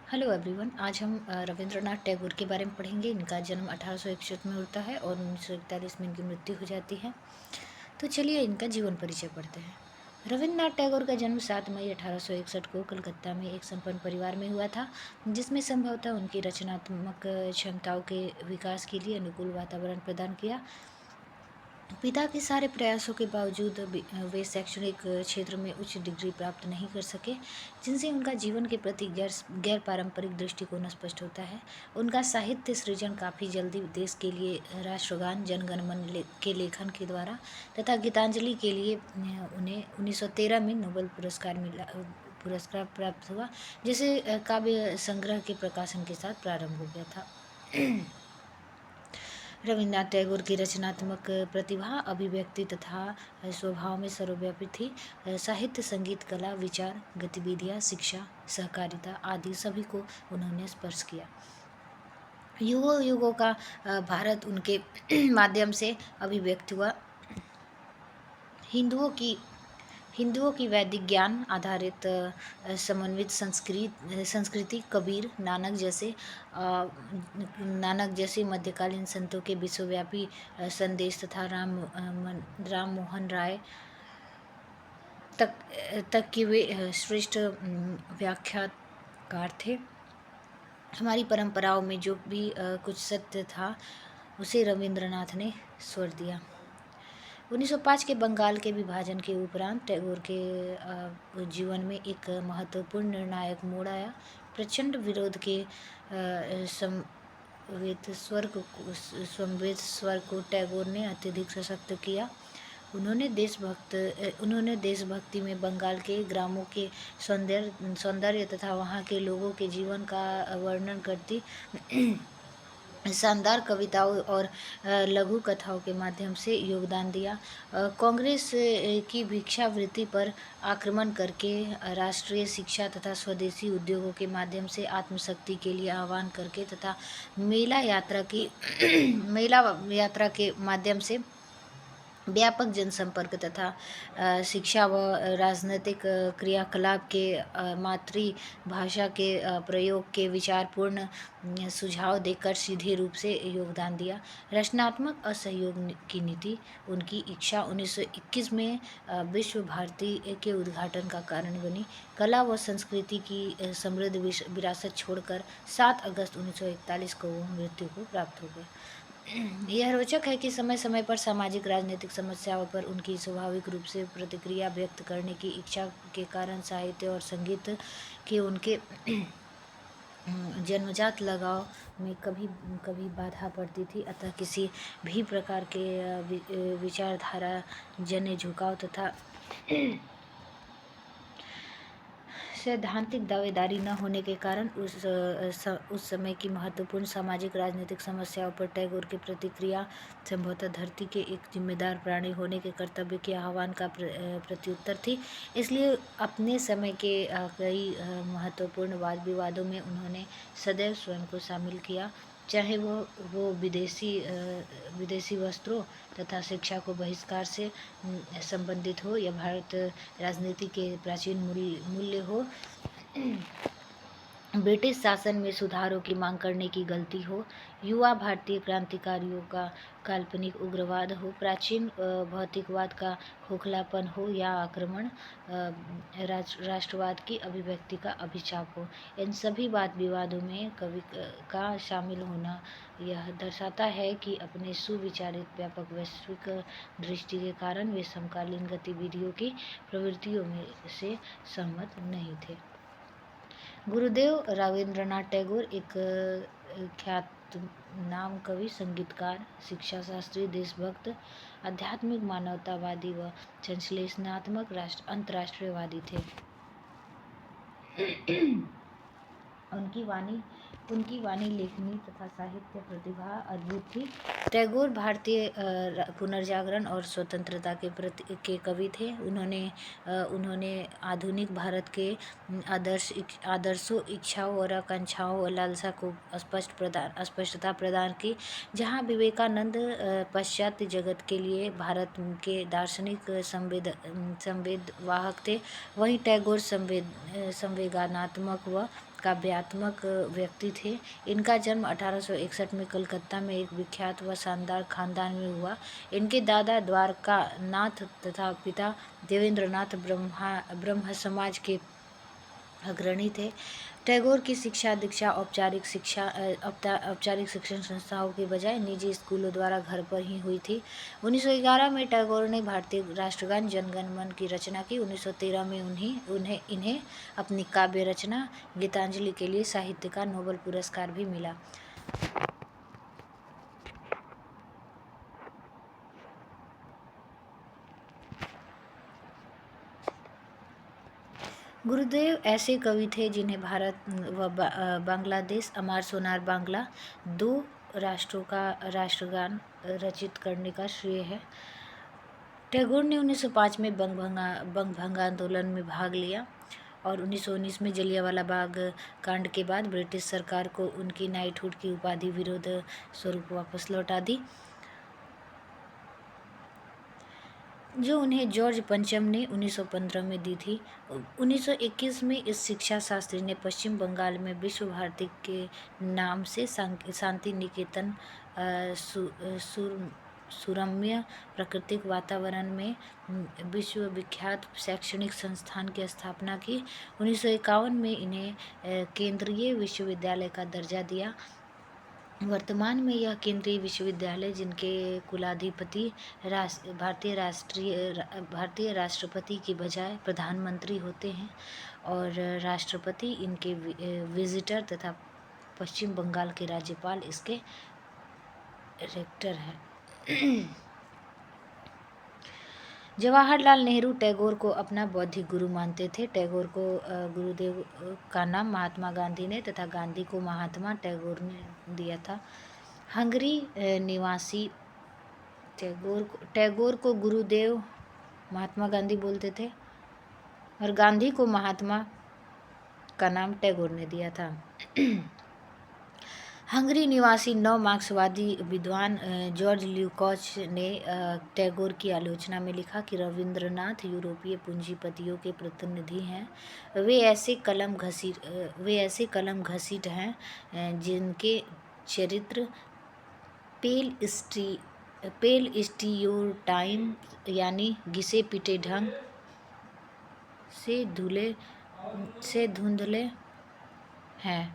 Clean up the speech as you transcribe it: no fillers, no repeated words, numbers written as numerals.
Hello everyone. आज हम रविंद्रनाथ टैगोर के बारे में पढ़ेंगे। इनका जन्म 1861 में होता है और 1941 में इनकी मृत्यु हो जाती है। तो चलिए इनका जीवन परिचय पढ़ते हैं। रविंद्रनाथ टैगोर का जन्म 7 मई 1861 को कलकत्ता में एक संपन्न परिवार में हुआ था, जिसमें संभवतः उनकी रचनात्मक क्षमताओं के विकास के लिए अनुकूल वातावरण प्रदान किया। पिता के सारे प्रयासों के बावजूद वे शैक्षणिक क्षेत्र में उच्च डिग्री प्राप्त नहीं कर सके, जिनसे उनका जीवन के प्रति गैर पारंपरिक दृष्टिकोण स्पष्ट होता है। उनका साहित्य सृजन काफ़ी जल्दी देश के लिए राष्ट्रगान, जनगण मन के लेखन के द्वारा तथा गीतांजलि के लिए उन्हें 1913 में नोबेल पुरस्कार प्राप्त हुआ, जिसे काव्य संग्रह के प्रकाशन के साथ प्रारंभ हो गया था। रविन्द्रनाथ टैगोर की रचनात्मक प्रतिभा, अभिव्यक्ति तथा स्वभाव में सर्वव्यापी थी। साहित्य, संगीत, कला, विचार, गतिविधियाँ, शिक्षा, सहकारिता आदि सभी को उन्होंने स्पर्श किया। युगों युगों का भारत उनके माध्यम से अभिव्यक्त हुआ। हिंदुओं की वैदिक ज्ञान आधारित समन्वित संस्कृति कबीर, नानक जैसे मध्यकालीन संतों के विश्वव्यापी संदेश तथा राम मोहन राय तक के वे श्रेष्ठ व्याख्याकार थे। हमारी परंपराओं में जो भी कुछ सत्य था उसे रविंद्रनाथ ने स्वर दिया। 1905 के बंगाल के विभाजन के उपरांत टैगोर के जीवन में एक महत्वपूर्ण निर्णायक मोड़ आया। प्रचंड विरोध के संवेद स्वर को टैगोर ने अत्यधिक सशक्त किया। उन्होंने देशभक्ति में बंगाल के ग्रामों के सौंदर्य तथा वहाँ के लोगों के जीवन का वर्णन करती शानदार कविताओं और लघु कथाओं के माध्यम से योगदान दिया। कांग्रेस की भिक्षावृत्ति पर आक्रमण करके राष्ट्रीय शिक्षा तथा स्वदेशी उद्योगों के माध्यम से आत्मशक्ति के लिए आह्वान करके तथा मेला यात्रा के माध्यम से व्यापक जनसंपर्क तथा शिक्षा व राजनीतिक क्रियाकलाप के मातृभाषा के प्रयोग के विचारपूर्ण सुझाव देकर सीधे रूप से योगदान दिया। रचनात्मक असहयोग की नीति उनकी इच्छा 1921 में विश्व भारती के उद्घाटन का कारण बनी। कला व संस्कृति की समृद्ध विरासत छोड़कर 7 अगस्त 1941 को वो मृत्यु को प्राप्त हो गए। यह रोचक है कि समय समय पर सामाजिक राजनीतिक समस्याओं पर उनकी स्वाभाविक रूप से प्रतिक्रिया व्यक्त करने की इच्छा के कारण साहित्य और संगीत के उनके जन्मजात लगाव में कभी कभी बाधा पड़ती थी। अतः किसी भी प्रकार के विचारधारा जन्य झुकाव तथा सैद्धांतिक दावेदारी न होने के कारण उस समय की महत्वपूर्ण सामाजिक राजनीतिक समस्याओं पर टैगोर की प्रतिक्रिया संभवतः धरती के एक जिम्मेदार प्राणी होने के कर्तव्य के आह्वान का प्रत्युत्तर थी। इसलिए अपने समय के कई महत्वपूर्ण वाद विवादों में उन्होंने सदैव स्वयं को शामिल किया, चाहे वो विदेशी वस्त्रों तथा शिक्षा को बहिष्कार से संबंधित हो या भारत राजनीति के प्राचीन मूल्य हो, ब्रिटिश शासन में सुधारों की मांग करने की गलती हो, युवा भारतीय क्रांतिकारियों का काल्पनिक उग्रवाद हो, प्राचीन भौतिकवाद का खोखलापन हो या आक्रमण राष्ट्रवाद की अभिव्यक्ति का अभिशाप हो, इन सभी वाद विवादों में कवि का शामिल होना यह दर्शाता है कि अपने सुविचारित व्यापक वैश्विक दृष्टि के कारण वे समकालीन गतिविधियों की प्रवृत्तियों में से सहमत नहीं थे। गुरुदेव रवींद्रनाथ टैगोर एक ख्यातनाम कवि, संगीतकार, शिक्षाशास्त्री, देशभक्त, आध्यात्मिक, मानवतावादी व संश्लेषणात्मक अंतर्राष्ट्रीयवादी थे। उनकी वाणी उनकी वाणी, लेखनी तथा साहित्य प्रतिभा अद्भुत थी। टैगोर भारतीय पुनर्जागरण और स्वतंत्रता के कवि थे। उन्होंने आधुनिक भारत के आदर्शों, इच्छाओं और आकांक्षाओं और लालसा को स्पष्टता प्रदान की। जहाँ विवेकानंद पाश्चात्य जगत के लिए भारत के दार्शनिक संवेदवाहक थे, वहीं टैगोर संवेगात्मक व काव्यात्मक व्यक्ति थे। इनका जन्म 1861 में कलकत्ता में एक विख्यात व शानदार खानदान में हुआ। इनके दादा द्वारका नाथ तथा पिता देवेंद्रनाथ ब्रह्म समाज के अग्रणी थे। टैगोर की शिक्षा दीक्षा औपचारिक शिक्षण संस्थाओं के बजाय निजी स्कूलों द्वारा घर पर ही हुई थी। 1911 में टैगोर ने भारतीय राष्ट्रगान जन गण मन की रचना की। 1913 में इन्हें अपनी काव्य रचना गीतांजलि के लिए साहित्य का नोबेल पुरस्कार भी मिला। गुरुदेव ऐसे कवि थे जिन्हें भारत व बांग्लादेश, अमार सोनार बांग्ला, 2 राष्ट्रों का राष्ट्रगान रचित करने का श्रेय है। टैगोर ने 1905 में बंगभंग आंदोलन में भाग लिया और 1919 में जलियांवाला बाग कांड के बाद ब्रिटिश सरकार को उनकी नाइटहुड की उपाधि विरोध स्वरूप वापस लौटा दी, जो उन्हें जॉर्ज पंचम ने 1915 में दी थी। 1921 में इस शिक्षा शास्त्री ने पश्चिम बंगाल में विश्व भारती के नाम से शांति निकेतन सुरम्य प्राकृतिक वातावरण में विश्व विख्यात शैक्षणिक संस्थान की स्थापना की। 1951 में इन्हें केंद्रीय विश्वविद्यालय का दर्जा दिया। वर्तमान में यह केंद्रीय विश्वविद्यालय, जिनके कुलाधिपति भारतीय राष्ट्रपति की बजाय प्रधानमंत्री होते हैं और राष्ट्रपति इनके विजिटर तथा पश्चिम बंगाल के राज्यपाल इसके रेक्टर हैं। जवाहरलाल नेहरू टैगोर को अपना बौद्धिक गुरु मानते थे। टैगोर को गुरुदेव का नाम महात्मा गांधी ने तथा गांधी को महात्मा टैगोर ने दिया था। हंगरी निवासी टैगोर को गुरुदेव महात्मा गांधी बोलते थे और गांधी को महात्मा का नाम टैगोर ने दिया था। हंगरी निवासी नव मार्क्सवादी विद्वान जॉर्ज ल्यूकाच ने टैगोर की आलोचना में लिखा कि रविंद्रनाथ यूरोपीय पूंजीपतियों के प्रतिनिधि हैं। वे ऐसे कलम घसीट हैं जिनके चरित्र पेल स्टीरियोटाइप यानी घिसे पिटे ढंग से धुंधले हैं।